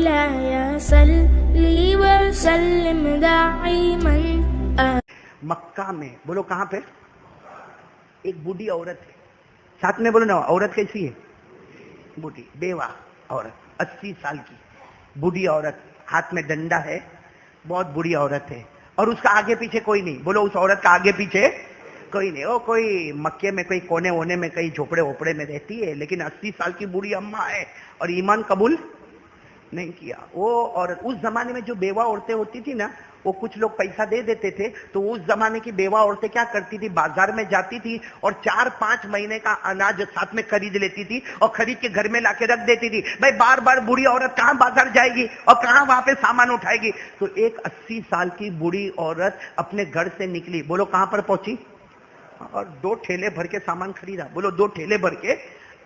مولاي صل وسلم دائما. مکہ میں بولو کہاں پہ ایک بوڑھی عورت ہے, ساتھ میں بولو نا عورت کیسی ہے, بوڑھی بیوہ عورت 80 سال کی بوڑھی عورت, ہاتھ میں ڈنڈا ہے, بہت بری عورت ہے, اور اس کا آگے پیچھے کوئی نہیں. بولو اس عورت کا آگے پیچھے کوئی نہیں. وہ کوئی مکے میں کوئی کونے وونے میں کئی جھوپڑے ووپڑے میں رہتی ہے, لیکن 80 سال کی بوڑھی اماں ہے اور ایمان قبول نہیں کیا. وہ عورت اس زمانے میں جو بیوہ عورتیں ہوتی تھی نا, وہ کچھ لوگ پیسہ دے دیتے تھے تو اس زمانے کی بیوہ عورتیں کیا کرتی تھی, بازار میں جاتی تھی اور 4-5 مہینے کا اناج ساتھ میں خرید لیتی تھی اور خرید کے گھر میں لا کے رکھ دیتی تھی. بھائی بار بار بوڑھی عورت کہاں بازار جائے گی اور کہاں وہاں پہ سامان اٹھائے گی. تو ایک 80 سال کی بوڑھی عورت اپنے گھر سے نکلی, بولو کہاں پر پہنچی, اور 2 ٹھیلے بھر کے سامان خریدا. بولو 2 ٹھیلے بھر کے.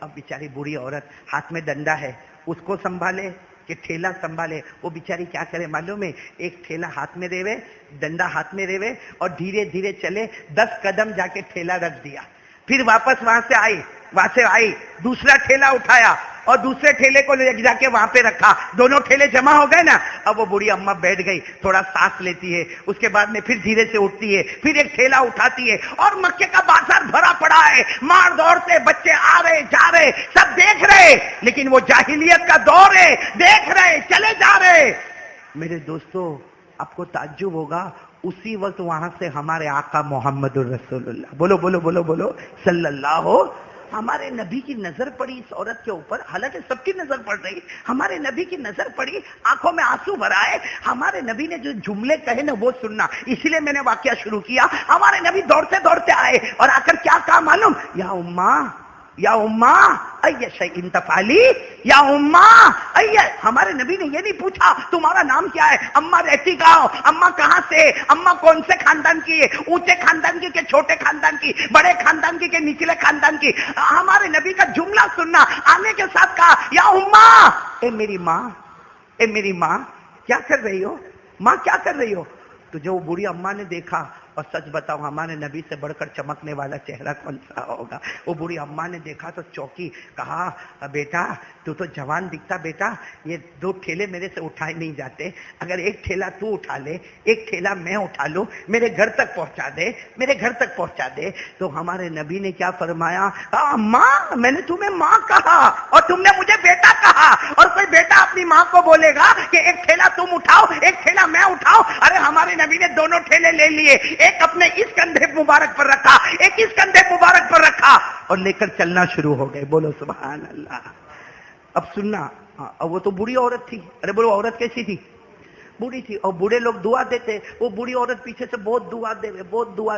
اب بیچاری بوڑھی عورت ہاتھ میں ڈنڈا ہے, اس کو سنبھالے کہ ٹھیلا سنبھالے. وہ بیچاری کیا کرے معلوم ہے, ایک ٹھیلا ہاتھ میں ریوے, ڈنڈا ہاتھ میں ریوے, اور دھیرے دھیرے چلے, 10 قدم جا کے ٹھیلا رکھ دیا. پھر واپس وہاں سے آئی, دوسرا ٹھیلا اٹھایا اور دوسرے ٹھیلے کو لے جا کے وہاں پہ رکھا. دونوں ٹھیلے جمع ہو گئے نا. اب وہ بوڑھی اماں بیٹھ گئی, تھوڑا سانس لیتی ہے, اس کے بعد میں پھر دھیرے سے اٹھتی ہے, پھر ایک ٹھیلا اٹھاتی ہے, اور مکے کا بازار بھرا پڑا ہے, مار دور سے بچے آ رہے جا رہے, سب دیکھ رہے, لیکن وہ جاہلیت کا دور ہے, دیکھ رہے چلے جا رہے. میرے دوستو آپ کو تعجب ہوگا, اسی وقت وہاں سے ہمارے آقا محمد الرسول اللہ, بولو بولو بولو بولو صلی اللہ, ہمارے نبی کی نظر پڑی اس عورت کے اوپر. حالانکہ سب کی نظر پڑ رہی, ہمارے نبی کی نظر پڑی, آنکھوں میں آنسو بھر آئے. ہمارے نبی نے جو جملے کہے نا وہ سننا, اسی لیے میں نے واقعہ شروع کیا. ہمارے نبی دوڑتے دوڑتے آئے اور آ کر کیا کہا معلوم, یا اماں یا اماں ای شیء تفعلی, یا اماں ای. ہمارے نبی نے یہ نہیں پوچھا تمہارا نام کیا ہے, اماں رہتی کہاں, اماں کہاں سے, اماں کون سے خاندان کی ہے, اونچے خاندان کی کہ چھوٹے خاندان کی, بڑے خاندان کی کہ نچلے خاندان کی. ہمارے نبی کا جملہ سننا, آنے کے ساتھ کہا یا اماں, اے میری ماں, اے میری ماں کیا کر رہی ہو, ماں کیا کر رہی ہو. تو جو بوڑھی اماں نے دیکھا, اور سچ بتاؤ ہمارے نبی سے بڑھ کر چمکنے والا چہرہ کون سا ہوگا. وہ بوڑھی اماں نے دیکھا تو چوکی, کہا بیٹا تو جوان دکھتا, بیٹا یہ 2 ٹھیلے میرے سے اٹھائے نہیں جاتے, اگر ایک ٹھیلا تو اٹھا لے, ایک ٹھیلا میں اٹھا لوں, میرے گھر تک پہنچا دے, میرے گھر تک پہنچا دے. تو ہمارے نبی نے کیا فرمایا, ماں میں نے تمہیں ماں کہا اور تم نے مجھے بیٹا کہا, اور کوئی بیٹا اپنی ماں کو بولے گا کہ ایک ٹھیلا تم اٹھاؤ ایک ٹھیلا میں اٹھاؤ. ارے ہمارے نبی نے دونوں ٹھیلے لے لیے, ایک اپنے اس کندھے مبارک پر رکھا, ایک اس کندھے مبارک پر رکھا, اور لے کر چلنا شروع ہو گئے. بولو سبحان اللہ. اب سننا, وہ تو بوڑھی عورت تھی. ارے بولو عورت کیسی تھی, بوڑھی تھی, اور بوڑھے لوگ دعا دیتے. وہ بوڑھی عورت پیچھے سے بہت دعا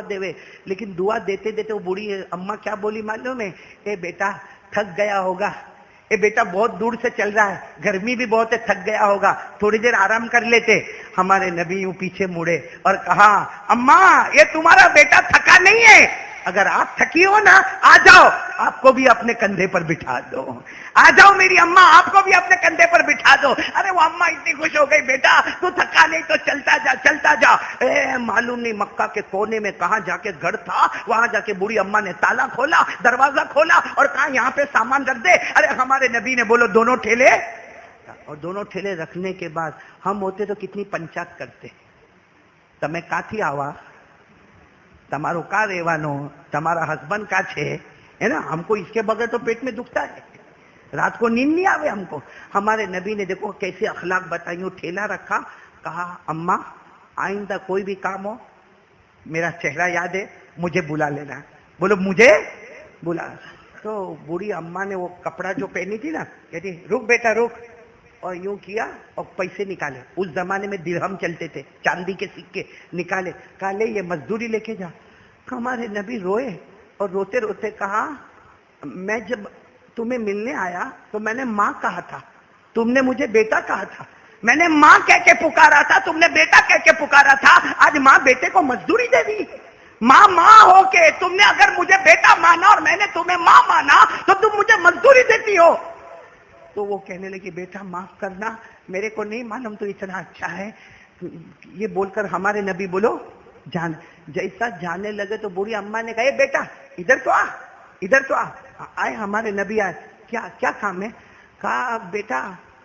دے, لیکن دعا دیتے دیتے وہ بوڑھی اماں کیا بولی معلوم ہے, اے بیٹا تھک گیا ہوگا, اے بیٹا بہت دور سے چل رہا ہے, گرمی بھی بہت ہے, تھک گیا ہوگا, تھوڑی دیر آرام کر لیتے. ہمارے نبی یوں پیچھے مڑے اور کہا اماں یہ تمہارا بیٹا تھکا نہیں ہے, اگر آپ تھکی ہو نا آ جاؤ, آپ کو بھی اپنے کندھے پر بٹھا دو, آ جاؤ میری اماں آپ کو بھی اپنے کندھے پر بٹھا دو. ارے وہ اماں اتنی خوش ہو گئی, بیٹا تو تھکا نہیں تو چلتا جا چلتا جا. معلوم نہیں مکہ کے کونے میں کہاں جا کے گھر تھا, وہاں جا کے بوڑھی اماں نے تالا کھولا, دروازہ کھولا اور کہا یہاں پہ سامان رکھ دے. ارے ہمارے نبی نے بولو دونوں ٹھیلے, اور دونوں ٹھیلے رکھنے کے بعد ہم ہوتے تو کتنی پنچات کرتے. تمہیں کاتھی آوا, تمہارو کا ریوانو, تمہارا ہسبینڈ کا چھے, ہے نا, ہم کو اس کے بغیر تو پیٹ میں دکھتا ہے, رات کو نیند نہیں آوے ہم کو. ہمارے نبی نے دیکھو کیسے اخلاق بتائیوں, ٹھیلا رکھا, کہا اماں آئندہ کوئی بھی کام ہو میرا چہرہ یاد ہے, مجھے بلا لینا. بولو مجھے بلا. تو بوڑھی اماں نے وہ کپڑا جو پہنی تھی نا, کہتی رک بیٹا رک, اور یوں کیا اور پیسے نکالے. اس زمانے میں درہم چلتے تھے, چاندی کے سکے نکالے, کہا لے یہ مزدوری لے کے جا. ہمارے نبی روئے اور روتے روتے کہا میں جب تمہیں ملنے آیا تو میں نے ماں کہا تھا, تم نے مجھے بیٹا کہا تھا, میں نے ماں کہہ کے پکارا تھا, تم نے بیٹا کہہ کے پکارا تھا, آج ماں بیٹے کو مزدوری دے دی. ماں ہو کے تم نے اگر مجھے بیٹا مانا اور میں نے تمہیں ماں مانا تو تم مجھے مزدوری دیتی ہو. تو وہ کہنے لگی بیٹا معاف کرنا, میرے کو نہیں معلوم تو اتنا اچھا ہے. یہ بول کر ہمارے نبی بولو جان, جیسا جانے لگے تو بوڑھی اماں نے کہا اے بیٹا ادھر تو آ, ادھر تو آ. آئے ہمارے نبی, آئے, کیا کام ہے, کہا بیٹا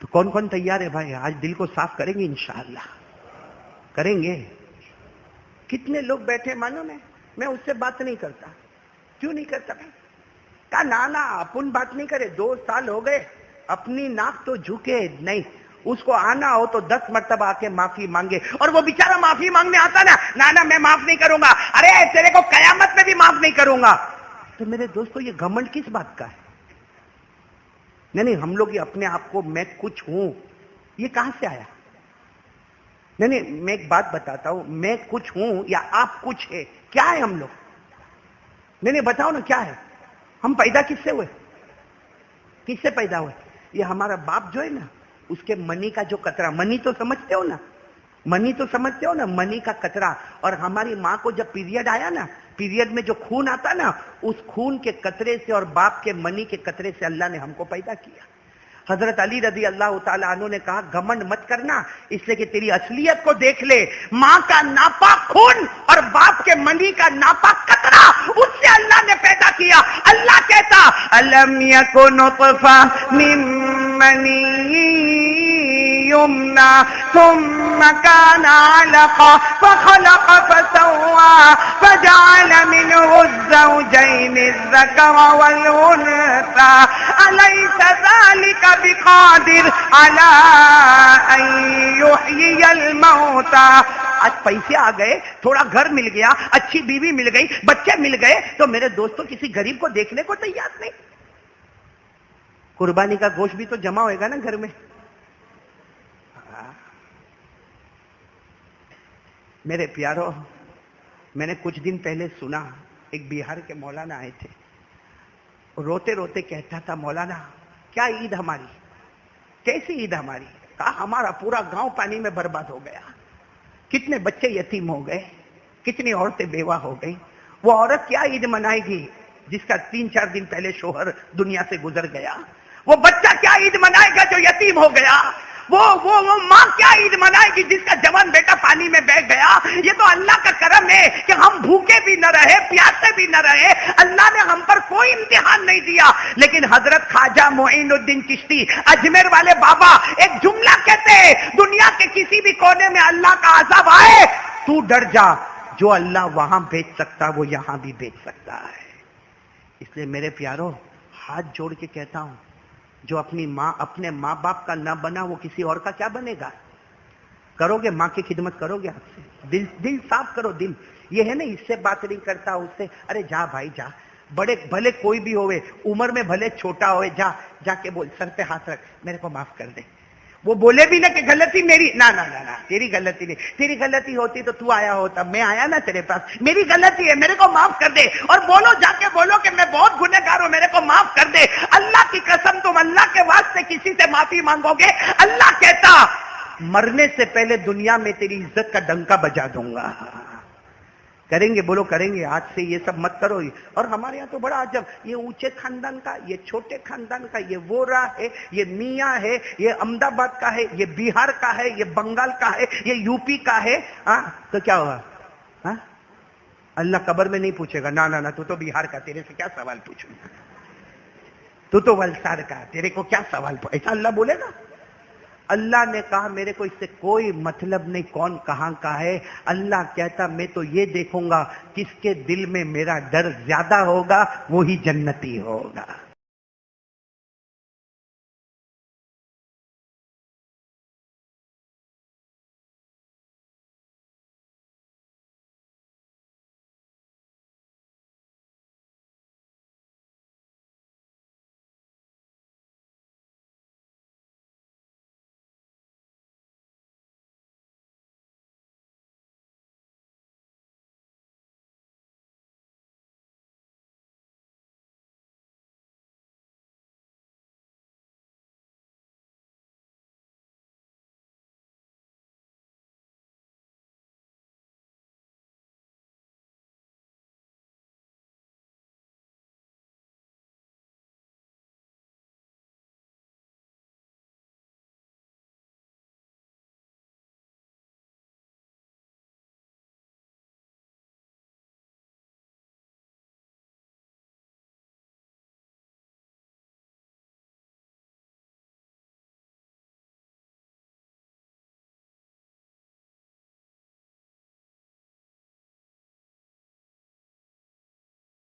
تو کون کون تیار ہے بھائی؟ آج دل کو صاف کریں گے انشاءاللہ، کریں گے. کتنے لوگ بیٹھے معلوم ہے، میں اس سے بات نہیں کرتا. کیوں نہیں کرتا بھائی؟ کہا نانا اپن بات نہیں کرے، 2 سال ہو گئے، اپنی ناک تو جھکے نہیں. اس کو آنا ہو تو 10 مرتبہ آ کے معافی مانگے، اور وہ بیچارہ معافی مانگنے آتا نا، نانا میں معاف نہیں کروں گا، ارے تیرے کو قیامت میں بھی معاف نہیں کروں گا. تو میرے دوستو یہ گھمنڈ کس بات کا ہے؟ نہیں ہم لوگ یہ اپنے آپ کو میں کچھ ہوں، یہ کہاں سے آیا؟ نہیں میں ایک بات بتاتا ہوں، میں کچھ ہوں یا آپ کچھ ہے؟ کیا ہے ہم لوگ؟ نہیں بتاؤ نا کیا ہے؟ ہم پیدا کس سے ہوئے؟ کس سے پیدا ہوئے؟ یہ ہمارا باپ جو ہے نا، اس کے منی کا جو قطرہ، منی تو سمجھتے ہو نا، منی تو سمجھتے ہو نا، منی کا قطرہ. اور ہماری ماں کو جب پیریڈ آیا نا، پیریڈ میں جو خون آتا نا، اس خون کے قطرے سے اور باپ کے منی کے قطرے سے اللہ نے ہم کو پیدا کیا. حضرت علی رضی اللہ تعالیٰ عنہ نے کہا گھمنڈ مت کرنا، اس لیے کہ تیری اصلیت کو دیکھ لے. ماں کا ناپاک خون اور باپ کے منی کا ناپاک قطرہ، اس سے اللہ نے پیدا کیا. اللہ کہتا الم یکن نطفہ من منی یمنا ثم كان علقة فخلق فسوى فجعل منه الزوجين الذكر والأنثى أليس ذلك بقادر على أن يحيي الموتى. آج پیسے آ گئے، تھوڑا گھر مل گیا، اچھی بیوی مل گئی، بچے مل گئے، تو میرے دوستوں کسی غریب کو دیکھنے کو تیار نہیں. قربانی کا گوشت بھی تو جمع ہوئے گا نا گھر میں. میرے پیارو، میں نے کچھ دن پہلے سنا ایک بہار کے مولانا آئے تھے، روتے روتے کہتا تھا مولانا کیا عید ہماری، کیسی عید ہماری؟ کہا ہمارا پورا گاؤں پانی میں برباد ہو گیا، کتنے بچے یتیم ہو گئے، کتنی عورتیں بیوہ ہو گئی. وہ عورت کیا عید منائے گی جس کا 3-4 دن پہلے شوہر دنیا سے گزر گیا؟ وہ بچہ کیا عید منائے گا جو یتیم ہو گیا؟ وہ ماں کیا عید منائے گی جس کا جوان بیٹا پانی میں بہہ گیا؟ یہ تو اللہ کا کرم ہے کہ ہم بھوکے بھی نہ رہے، پیاسے بھی نہ رہے. اللہ نے ہم پر کوئی امتحان نہیں دیا. لیکن حضرت خواجہ معین الدین چشتی اجمیر والے بابا ایک جملہ کہتے ہیں، دنیا کے کسی بھی کونے میں اللہ کا عذاب آئے تو ڈر جا، جو اللہ وہاں بھیج سکتا وہ یہاں بھی بھیج سکتا ہے. اس لیے میرے پیارو ہاتھ جوڑ کے کہتا ہوں، جو اپنے ماں باپ کا نہ بنا وہ کسی اور کا کیا بنے گا؟ کرو گے ماں کی خدمت کرو گے؟ آپ سے دل صاف کرو. دل یہ ہے نا، اس سے بات نہیں کرتا، اس سے ارے جا بھائی جا، بڑے بھلے کوئی بھی ہوئے، عمر میں بھلے چھوٹا ہوئے، جا کے بول سر پہ ہاتھ رکھ میرے کو معاف کر دے. وہ بولے بھی نہ کہ غلطی میری، نہ تیری غلطی نہیں، تیری غلطی ہوتی تو آیا ہوتا، میں آیا نا تیرے پاس، میری غلطی ہے، میرے کو معاف کر دے. اور بولو، جا کے بولو کہ میں بہت گنہگار ہوں، میرے کو معاف کر دے. اللہ کی قسم تم اللہ کے واسطے کسی سے معافی مانگو گے، اللہ کہتا مرنے سے پہلے دنیا میں تیری عزت کا ڈنکا بجا دوں گا. کریں گے؟ بولو کریں گے. آج سے یہ سب مت کرو. اور ہمارے یہاں تو بڑا عجب، یہ اونچے خاندان کا، یہ چھوٹے خاندان کا، یہ وورا ہے، یہ میاں ہے، یہ احمد آباد کا ہے، یہ بہار کا ہے، یہ بنگال کا ہے، یہ یو پی کا ہے. تو کیا ہوا؟ اللہ قبر میں نہیں پوچھے گا نہ تو بہار کا، تیرے سے کیا سوال پوچھوں؟ تو ولسار کا، تیرے کو کیا سوال پوچھوں؟ ایسا اللہ بولے گا؟ اللہ نے کہا میرے کو اس سے کوئی مطلب نہیں کون کہاں کا ہے. اللہ کہتا میں تو یہ دیکھوں گا کس کے دل میں میرا ڈر زیادہ ہوگا وہی جنتی ہوگا.